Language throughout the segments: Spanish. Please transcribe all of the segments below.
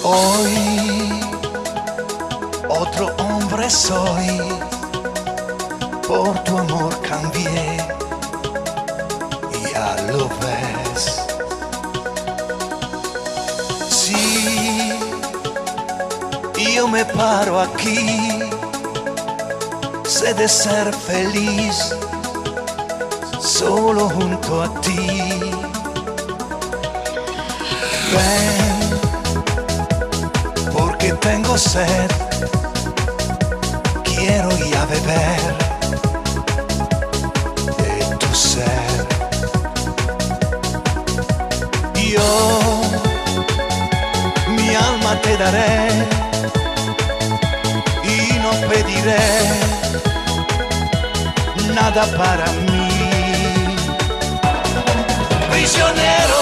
Hoy otro hombre soy, por tu amor cambié, ya lo ves. Sí, yo me paro aquí, sé de ser feliz solo junto a ti. Ven, porque tengo sed, quiero ya beber de tu ser. Yo mi alma te daré y no pediré nada para mí. Prisionero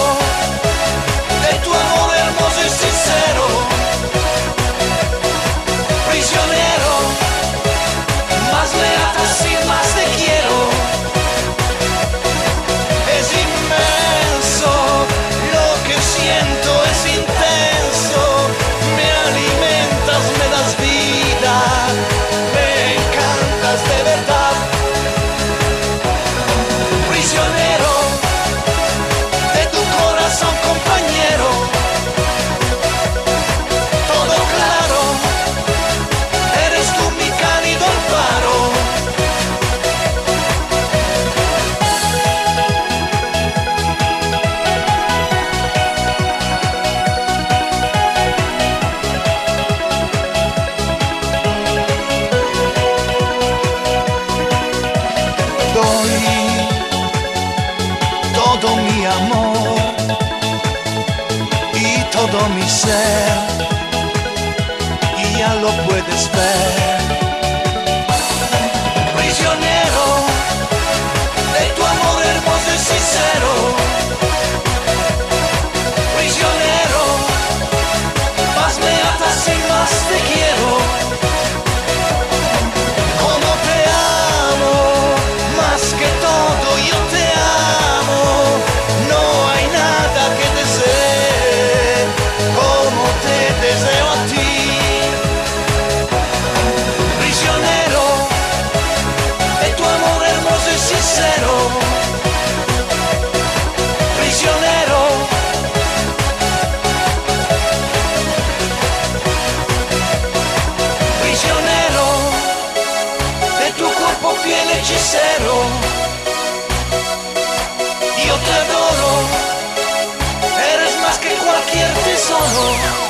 de tu amor hermoso y sincero, prisionero, más leal así más te quiero. Es inmenso lo que siento, es intenso, me alimentas, me das vida, me encantas de verdad. Prisionero de tu corazón, compañero, todo claro, eres tú mi cálido amparo. Doy todo mi amor y todo mi ser, y ya lo puedes ver. Prisionero de tu amor hermoso y sincero, prisionero, más me atas y más te quiero. Como te amo, más que todo yo te amo, no hay nada que desee como te deseo a ti. Prisionero de tu amor hermoso y sincero, prisionero, prisionero de tu cuerpo fiel hechicero. Yo te adoro, eres más que cualquier tesoro.